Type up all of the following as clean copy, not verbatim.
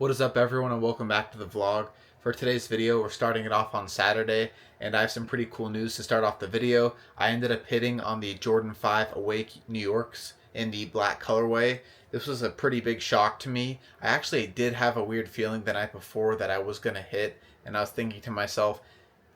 What is up, everyone, and welcome back to the vlog. For today's video, we're starting it off on Saturday, and I have some pretty cool news to start off the video. I ended up hitting on the Jordan 5 Awake New Yorks in the black colorway. This was a pretty big shock to me. I actually did have a weird feeling the night before that I was going to hit, and I was thinking to myself,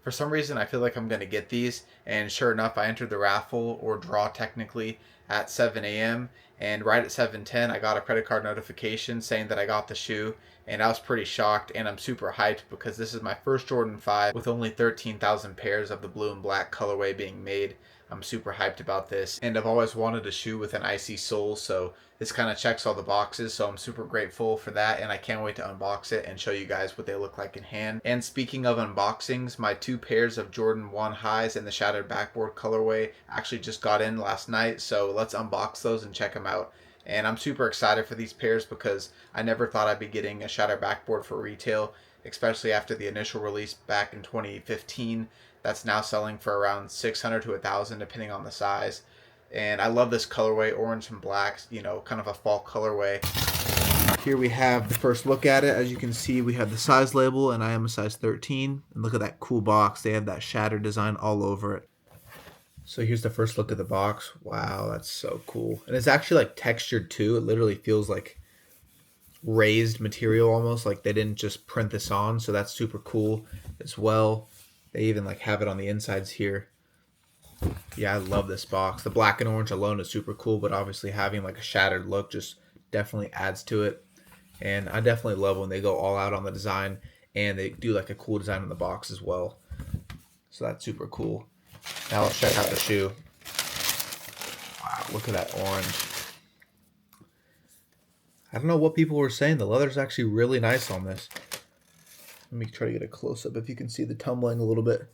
for some reason I feel like I'm going to get these, and sure enough, I entered the raffle, or draw technically, at 7 a.m. and right at 7:10 I got a credit card notification saying that I got the shoe, and I was pretty shocked, and I'm super hyped because this is my first Jordan 5 with only 13,000 pairs of the blue and black colorway being made. I'm super hyped about this, and I've always wanted a shoe with an icy sole, so this kind of checks all the boxes, so I'm super grateful for that, and I can't wait to unbox it and show you guys what they look like in hand. And speaking of unboxings, my two pairs of Jordan 1 highs in the Shattered Backboard colorway actually just got in last night, so let's unbox those and check them out. And I'm super excited for these pairs because I never thought I'd be getting a Shattered Backboard for retail, especially after the initial release back in 2015. That's now selling for around 600 to 1,000 depending on the size. And I love this colorway, orange and black, you know, kind of a fall colorway. Here we have the first look at it. As you can see, we have the size label, and I am a size 13. And look at that cool box. They have that shattered design all over it. So here's the first look at the box. Wow, that's so cool. And it's actually like textured too. It literally feels like raised material almost, like they didn't just print this on. So that's super cool as well. They even like have it on the insides here. Yeah, I love this box. The black and orange alone is super cool, but obviously having like a shattered look just definitely adds to it. And I definitely love when they go all out on the design, and they do like a cool design on the box as well. So that's super cool. Now let's check out the shoe. Wow, look at that orange. I don't know what people were saying. The leather's actually really nice on this. Let me try to get a close-up if you can see the tumbling a little bit.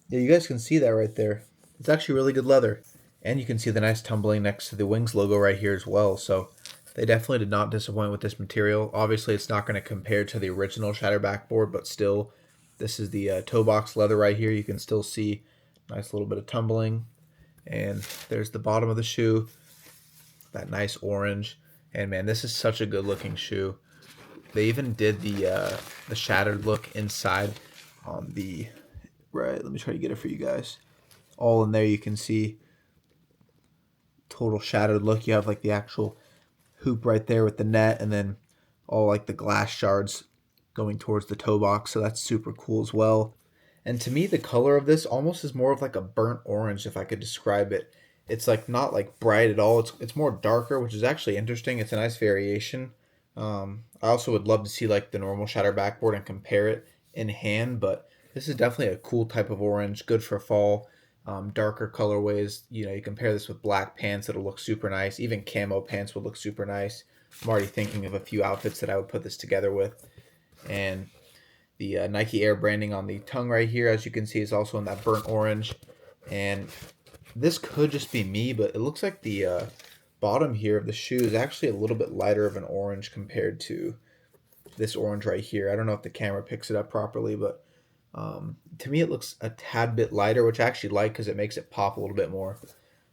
Yeah, you guys can see that right there. It's actually really good leather. And you can see the nice tumbling next to the Wings logo right here as well. So they definitely did not disappoint with this material. Obviously, it's not going to compare to the original Shattered Backboard, but still, this is the toe box leather right here. You can still see a nice little bit of tumbling. And there's the bottom of the shoe, that nice orange. And man, this is such a good looking shoe. They even did the shattered look inside on the right. Let me try to get it for you guys. All in there, you can see total shattered look. You have like the actual hoop right there with the net, and then all like the glass shards going towards the toe box. So that's super cool as well. And to me, the color of this almost is more of like a burnt orange, if I could describe it. It's like not like bright at all. It's more darker, which is actually interesting. It's a nice variation. I also would love to see like the normal Shattered Backboard and compare it in hand, but this is definitely a cool type of orange, good for fall. Darker colorways, you know, you compare this with black pants, it'll look super nice. Even camo pants would look super nice. I'm already thinking of a few outfits that I would put this together with. And the Nike Air branding on the tongue right here, as you can see, is also in that burnt orange. And this could just be me, but it looks like the bottom here of the shoe is actually a little bit lighter of an orange compared to this orange right here. I don't know if the camera picks it up properly, but to me it looks a tad bit lighter, which I actually like because it makes it pop a little bit more.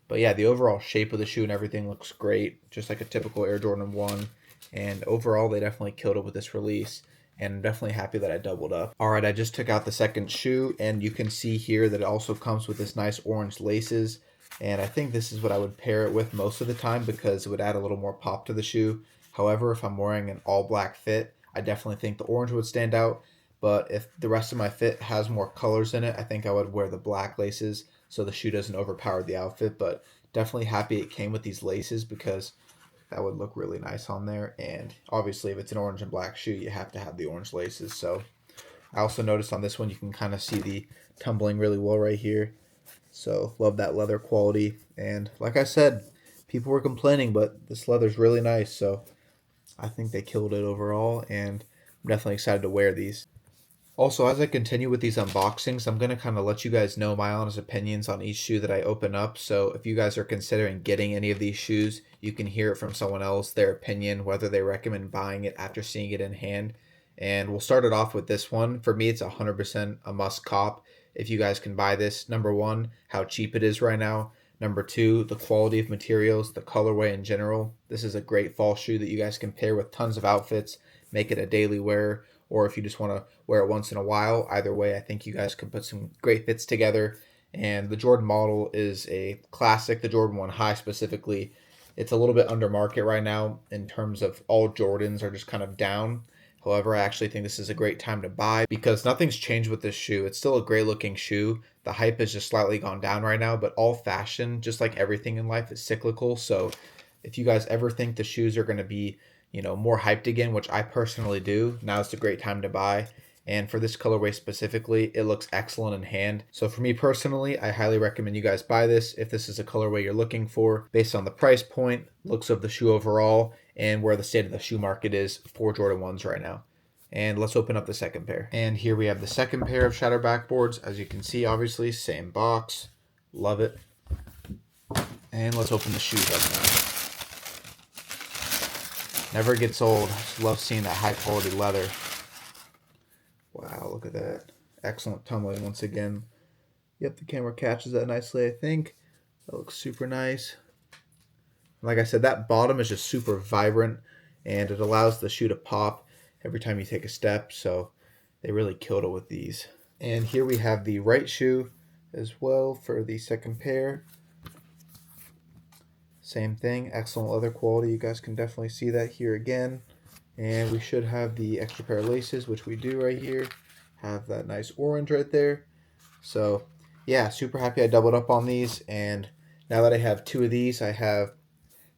But yeah, the overall shape of the shoe and everything looks great, just like a typical Air Jordan 1. And overall, they definitely killed it with this release. And I'm definitely happy that I doubled up. Alright, I just took out the second shoe, and you can see here that it also comes with this nice orange laces. And I think this is what I would pair it with most of the time because it would add a little more pop to the shoe. However, if I'm wearing an all black fit, I definitely think the orange would stand out. But if the rest of my fit has more colors in it, I think I would wear the black laces so the shoe doesn't overpower the outfit. But definitely happy it came with these laces because that would look really nice on there. And obviously, if it's an orange and black shoe, you have to have the orange laces. So I also noticed on this one, you can kind of see the tumbling really well right here. So love that leather quality. And like I said, people were complaining, but this leather's really nice. So I think they killed it overall, and I'm definitely excited to wear these. Also, as I continue with these unboxings, I'm going to kind of let you guys know my honest opinions on each shoe that I open up. So if you guys are considering getting any of these shoes, you can hear it from someone else, their opinion, whether they recommend buying it after seeing it in hand. And we'll start it off with this one. For me, it's 100% a must cop. If you guys can buy this, number one, how cheap it is right now. Number two, the quality of materials, the colorway in general. This is a great fall shoe that you guys can pair with tons of outfits. make it a daily wear, or if you just want to wear it once in a while. Either way, I think you guys can put some great fits together. And the Jordan model is a classic, the Jordan 1 High specifically. It's a little bit under market right now in terms of all Jordans are just kind of down. However, I actually think this is a great time to buy because nothing's changed with this shoe. It's still a great looking shoe. The hype has just slightly gone down right now, but all fashion, just like everything in life, is cyclical. So if you guys ever think the shoes are going to be, more hyped again, which I personally do, now's the great time to buy. And for this colorway specifically, it looks excellent in hand. So for me personally, I highly recommend you guys buy this if this is a colorway you're looking for based on the price point, looks of the shoe overall, and where the state of the shoe market is for Jordan 1s right now. And let's open up the second pair. And here we have the second pair of Shattered Backboards. As you can see, obviously, same box. Love it. And let's open the shoes up now. Never gets old. Just love seeing that high quality leather. Wow, look at that. Excellent tumbling once again. Yep, the camera catches that nicely, I think. That looks super nice. Like I said, that bottom is just super vibrant, and it allows the shoe to pop every time you take a step, so they really killed it with these. And here we have the right shoe as well for the second pair. Same thing, excellent leather quality. You guys can definitely see that here again. And we should have the extra pair of laces, which we do right here. Have that nice orange right there. So yeah, super happy I doubled up on these. And now that I have two of these, I have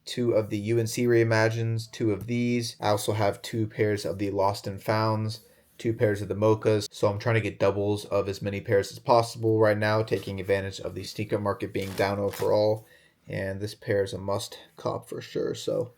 two of the UNC Reimagines, two of these. I also have two pairs of the Lost and Founds, two pairs of the Mochas. So I'm trying to get doubles of as many pairs as possible right now, taking advantage of the sneaker market being down overall. And this pair is a must cop for sure. So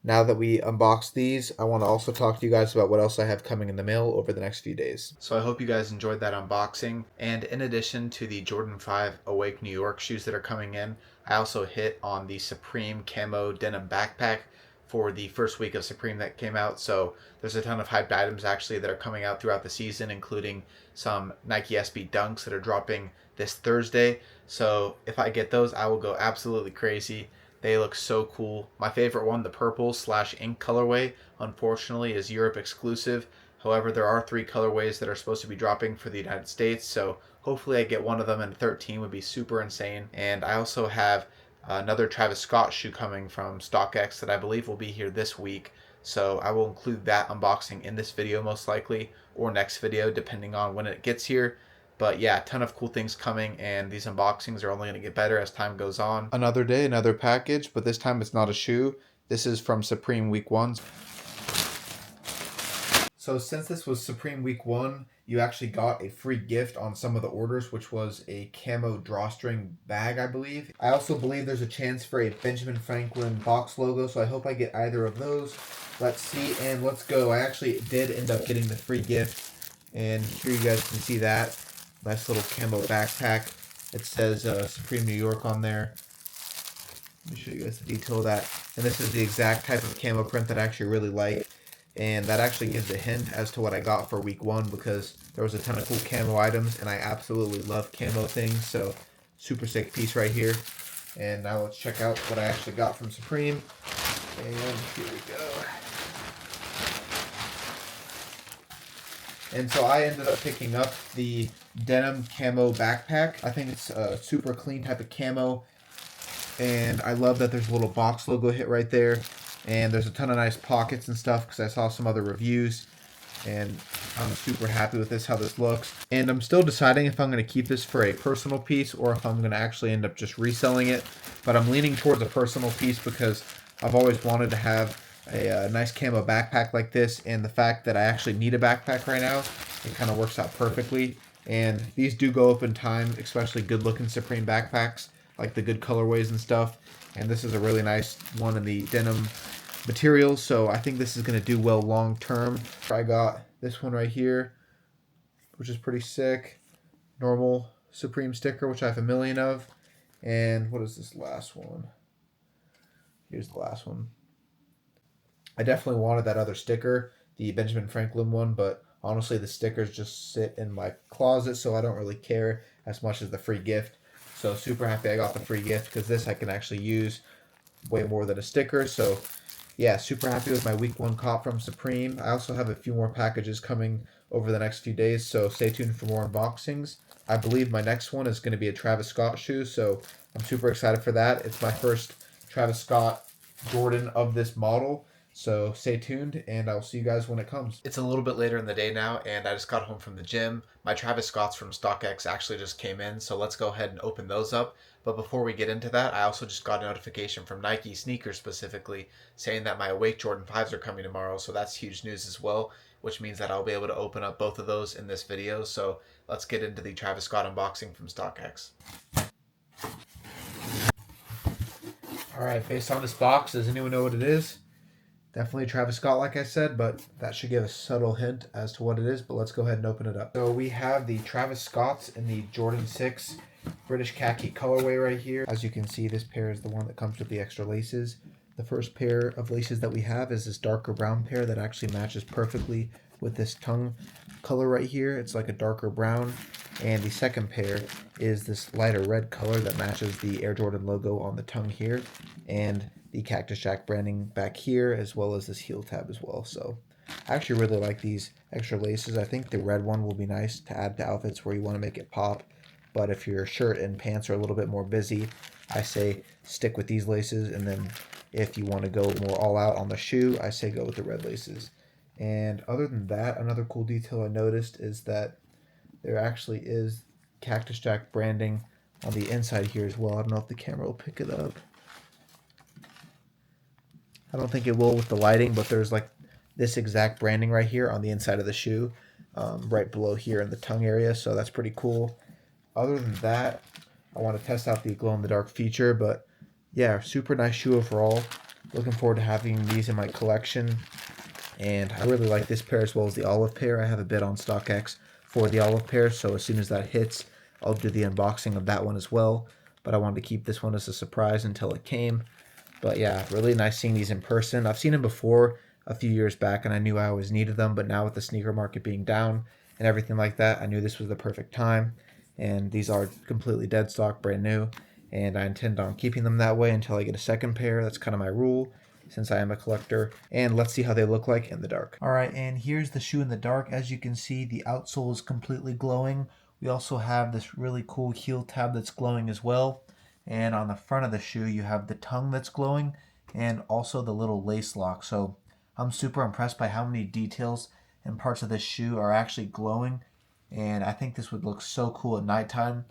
now that we unbox these, I want to also talk to you guys about what else I have coming in the mail over the next few days. So I hope you guys enjoyed that unboxing. And in addition to the Jordan 5 Awake New York shoes that are coming in, I also hit on the Supreme Camo Denim Backpack for the first week of Supreme that came out. So there's a ton of hyped items actually that are coming out throughout the season, including some Nike SB Dunks that are dropping this Thursday. So if I get those, I will go absolutely crazy. They look so cool. My favorite one, the purple/ink colorway, unfortunately is Europe exclusive. However, there are 3 colorways that are supposed to be dropping for the United States, so hopefully I get one of them, and 13 would be super insane. And I also have another Travis Scott shoe coming from StockX that I believe will be here this week. So I will include that unboxing in this video most likely, or next video depending on when it gets here. But yeah, a ton of cool things coming, and these unboxings are only going to get better as time goes on. Another day, another package, but this time it's not a shoe. This is from Supreme Week 1. So since this was Supreme Week 1, you actually got a free gift on some of the orders, which was a camo drawstring bag, I believe. I also believe there's a chance for a Benjamin Franklin box logo, so I hope I get either of those. Let's see, and let's go. I actually did end up getting the free gift, and here you guys can see that. Nice little camo backpack. It says Supreme New York on there. Let me show you guys the detail of that. And this is the exact type of camo print that I actually really like. And that actually gives a hint as to what I got for week 1, because there was a ton of cool camo items, and I absolutely love camo things. So super sick piece right here. And now let's check out what I actually got from Supreme. And here we go. And so I ended up picking up the Denim Camo Backpack. I think it's a super clean type of camo. And I love that there's a little box logo hit right there. And there's a ton of nice pockets and stuff because I saw some other reviews. And I'm super happy with this, how this looks. And I'm still deciding if I'm going to keep this for a personal piece or if I'm going to actually end up just reselling it. But I'm leaning towards a personal piece because I've always wanted to have a nice camo backpack like this, and the fact that I actually need a backpack right now, it kind of works out perfectly. And these do go up in time, especially good looking Supreme backpacks, like the good colorways and stuff. And this is a really nice one in the denim material, so I think this is going to do well long term. I got this one right here, which is pretty sick. Normal Supreme sticker, which I have a million of. And what is this last one? Here's the last one. I definitely wanted that other sticker, the Benjamin Franklin one, but honestly the stickers just sit in my closet, so I don't really care as much as the free gift. So super happy I got the free gift because this I can actually use way more than a sticker. So yeah, super happy with my week 1 cop from Supreme. I also have a few more packages coming over the next few days, so stay tuned for more unboxings. I believe my next one is going to be a Travis Scott shoe, so I'm super excited for that. It's my first Travis Scott Jordan of this model, so stay tuned, and I'll see you guys when it comes. It's a little bit later in the day now, and I just got home from the gym. My Travis Scotts from StockX actually just came in, so let's go ahead and open those up. But before we get into that, I also just got a notification from Nike sneakers specifically saying that my Awake Jordan 5s are coming tomorrow, so that's huge news as well, which means that I'll be able to open up both of those in this video. So let's get into the Travis Scott unboxing from StockX. Alright, based on this box, does anyone know what it is? Definitely Travis Scott, like I said, but that should give a subtle hint as to what it is, but let's go ahead and open it up. So we have the Travis Scotts in the Jordan 6 British khaki colorway right here. As you can see, this pair is the one that comes with the extra laces. The first pair of laces that we have is this darker brown pair that actually matches perfectly with this tongue color right here. It's like a darker brown. And the second pair is this lighter red color that matches the Air Jordan logo on the tongue here. And the Cactus Jack branding back here, as well as this heel tab as well. So I actually really like these extra laces. I think the red one will be nice to add to outfits where you want to make it pop. But if your shirt and pants are a little bit more busy, I say stick with these laces. And then if you want to go more all out on the shoe, I say go with the red laces. And other than that, another cool detail I noticed is that there actually is Cactus Jack branding on the inside here as well. I don't know if the camera will pick it up. I don't think it will with the lighting, but there's like this exact branding right here on the inside of the shoe, right below here in the tongue area, so that's pretty cool. Other than that, I want to test out the glow-in-the-dark feature, but yeah, super nice shoe overall. Looking forward to having these in my collection, and I really like this pair as well as the olive pair. I have a bid on StockX for the olive pair, so as soon as that hits, I'll do the unboxing of that one as well, but I wanted to keep this one as a surprise until it came. But yeah, really nice seeing these in person. I've seen them before a few years back, and I knew I always needed them, but now with the sneaker market being down and everything like that, I knew this was the perfect time. And these are completely dead stock, brand new, and I intend on keeping them that way until I get a second pair. That's kind of my rule, since I am a collector. And let's see how they look like in the dark. All right, and here's the shoe in the dark. As you can see, the outsole is completely glowing. We also have this really cool heel tab that's glowing as well. And on the front of the shoe, you have the tongue that's glowing and also the little lace lock. So I'm super impressed by how many details and parts of this shoe are actually glowing. And I think this would look so cool at nighttime,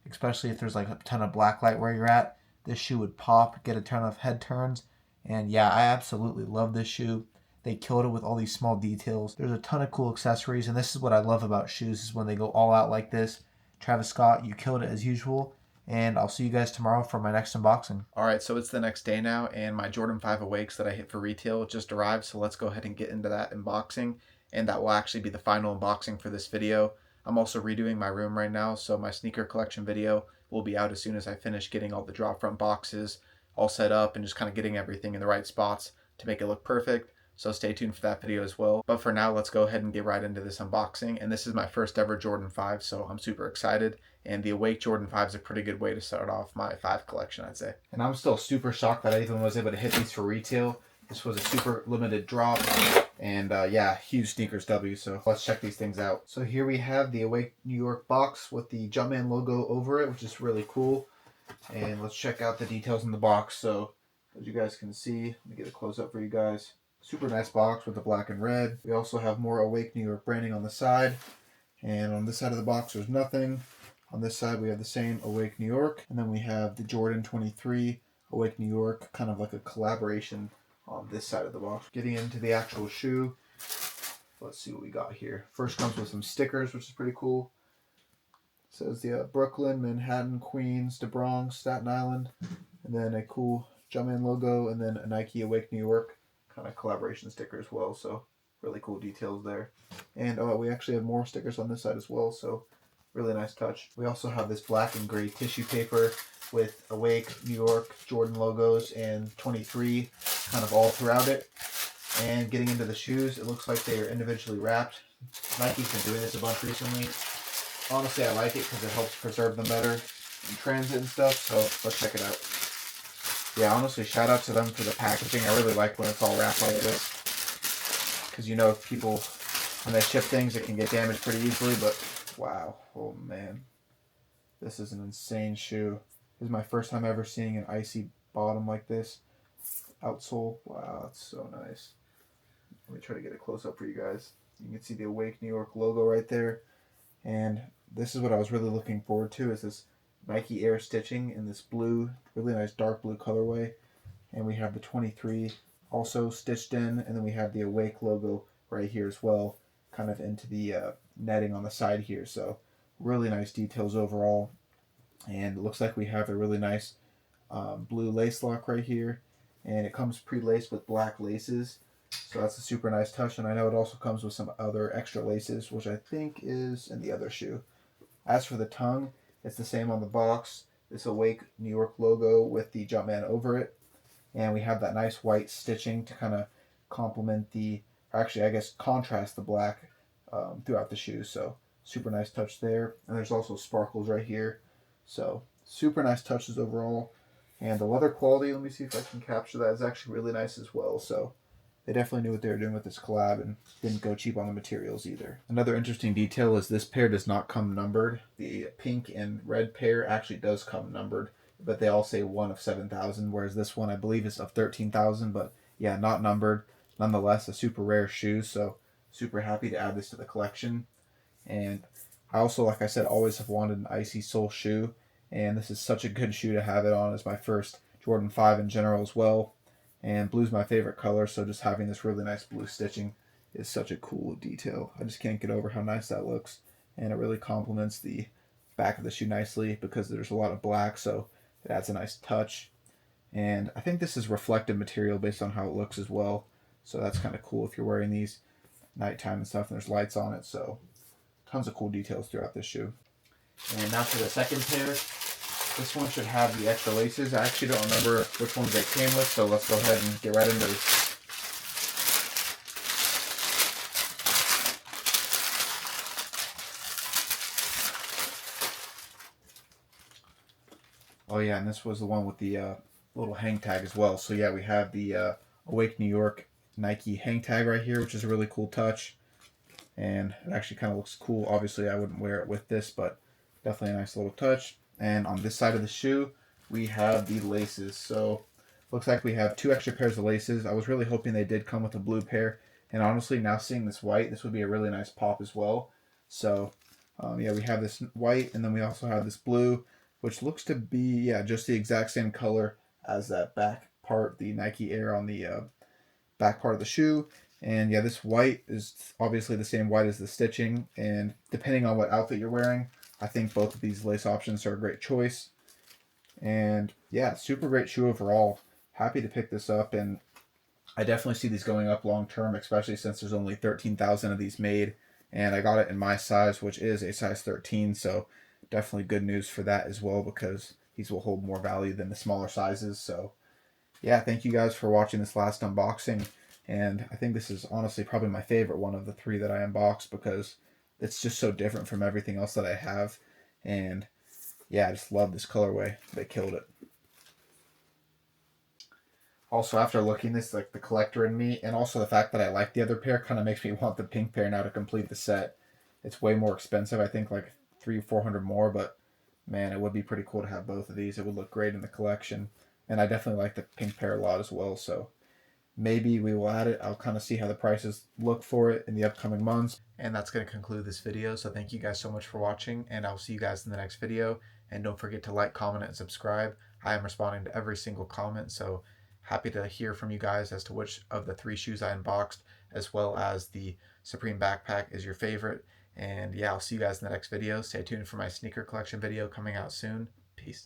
especially if there's like a ton of black light where you're at. This shoe would pop, get a ton of head turns. And yeah, I absolutely love this shoe. They killed it with all these small details. There's a ton of cool accessories, and this is what I love about shoes, is when they go all out like this. Travis Scott, you killed it as usual. And I'll see you guys tomorrow for my next unboxing. Alright, so it's the next day now, and my Jordan 5 Awakes that I hit for retail just arrived, so let's go ahead and get into that unboxing, and that will actually be the final unboxing for this video. I'm also redoing my room right now, so my sneaker collection video will be out as soon as I finish getting all the drop front boxes all set up and just kind of getting everything in the right spots to make it look perfect. So stay tuned for that video as well. But for now, let's go ahead and get right into this unboxing. And this is my first ever Jordan 5, so I'm super excited. And the Awake Jordan 5 is a pretty good way to start off my 5 collection, I'd say. And I'm still super shocked that I even was able to hit these for retail. This was a super limited drop. And yeah, huge sneakers W, so let's check these things out. So here we have the Awake New York box with the Jumpman logo over it, which is really cool. And let's check out the details in the box. So as you guys can see, let me get a close up for you guys. Super nice box with the black and red. We also have more Awake New York branding on the side. And on this side of the box, there's nothing. On this side, we have the same Awake New York. And then we have the Jordan 23 Awake New York, kind of like a collaboration on this side of the box. Getting into the actual shoe, let's see what we got here. First comes with some stickers, which is pretty cool. It says the Brooklyn, Manhattan, Queens, the Bronx, Staten Island. And then a cool Jumpman logo, and then a Nike Awake New York kind of collaboration sticker as well, so really cool details there. And we actually have more stickers on this side as well, so really nice touch. We also have this black and gray tissue paper with Awake, New York, Jordan logos, and 23 kind of all throughout it. And getting into the shoes, it looks like they are individually wrapped. Nike's been doing this a bunch recently. Honestly, I like it because it helps preserve them better in transit and stuff, so let's check it out. yeah, honestly, shout out to them for the packaging. I really like when it's all wrapped like this, because you know, people, when they ship things, it can get damaged pretty easily, but wow, oh man. This is an insane shoe. This is my first time ever seeing an icy bottom like this. Outsole. Wow, that's so nice. Let me try to get a close up for you guys. You can see the Awake New York logo right there. And this is what I was really looking forward to, is this Nike Air stitching in this blue, really nice dark blue colorway. And we have the 23 also stitched in, and then we have the Awake logo right here as well, kind of into the netting on the side here. So really nice details overall. And it looks like we have a really nice blue lace lock right here, and it comes pre-laced with black laces, so that's a super nice touch. And I know it also comes with some other extra laces, which I think is in the other shoe. As for the tongue, it's the same on the box, this Awake New York logo with the Jumpman over it, and we have that nice white stitching to kind of complement the, or actually I guess contrast the black throughout the shoe. So super nice touch there. And there's also sparkles right here, so super nice touches overall. And the leather quality, let me see if I can capture that, is actually really nice as well. So they definitely knew what they were doing with this collab and didn't go cheap on the materials either. Another interesting detail is this pair does not come numbered. The pink and red pair actually does come numbered, but they all say 1 of 7,000, whereas this one I believe is of 13,000, but yeah, not numbered. Nonetheless, a super rare shoe, so super happy to add this to the collection. And I also, like I said, always have wanted an icy sole shoe, and this is such a good shoe to have it on as my first Jordan 5 in general as well. And blue's my favorite color, so just having this really nice blue stitching is such a cool detail. I just can't get over how nice that looks, and it really complements the back of the shoe nicely because there's a lot of black, so it adds a nice touch. And I think this is reflective material based on how it looks as well, so that's kind of cool if you're wearing these nighttime and stuff and there's lights on it. So tons of cool details throughout this shoe. And now for the second pair. This one should have the extra laces. I actually don't remember which ones they came with, so let's go ahead and get right into this. Oh yeah, and this was the one with the little hang tag as well. So yeah, we have the Awake New York Nike hang tag right here, which is a really cool touch. And it actually kind of looks cool. Obviously, I wouldn't wear it with this, but definitely a nice little touch. And on this side of the shoe, we have the laces. So looks like we have 2 extra pairs of laces. I was really hoping they did come with a blue pair. And honestly, now seeing this white, this would be a really nice pop as well. So yeah, we have this white, and then we also have this blue, which looks to be, yeah, just the exact same color as that back part, the Nike Air on the back part of the shoe. And yeah, this white is obviously the same white as the stitching, and depending on what outfit you're wearing, I think both of these lace options are a great choice. And yeah, super great shoe overall. Happy to pick this up, and I definitely see these going up long term, especially since there's only 13,000 of these made, and I got it in my size, which is a size 13, so definitely good news for that as well, because these will hold more value than the smaller sizes. So yeah, thank you guys for watching this last unboxing. And I think this is honestly probably my favorite one of the 3 that I unboxed, because it's just so different from everything else that I have. And yeah, I just love this colorway. They killed it. Also, after looking this, like the collector in me, and also the fact that I like the other pair, kind of makes me want the pink pair now to complete the set. It's way more expensive, I think like 300-400 more, but man, it would be pretty cool to have both of these. It would look great in the collection. And I definitely like the pink pair a lot as well, so maybe we will add it. I'll kind of see how the prices look for it in the upcoming months. And that's going to conclude this video. So thank you guys so much for watching, and I'll see you guys in the next video. And don't forget to like, comment, and subscribe. I am responding to every single comment, so happy to hear from you guys as to which of the 3 shoes I unboxed, as well as the Supreme Backpack, is your favorite. And yeah, I'll see you guys in the next video. Stay tuned for my sneaker collection video coming out soon. Peace.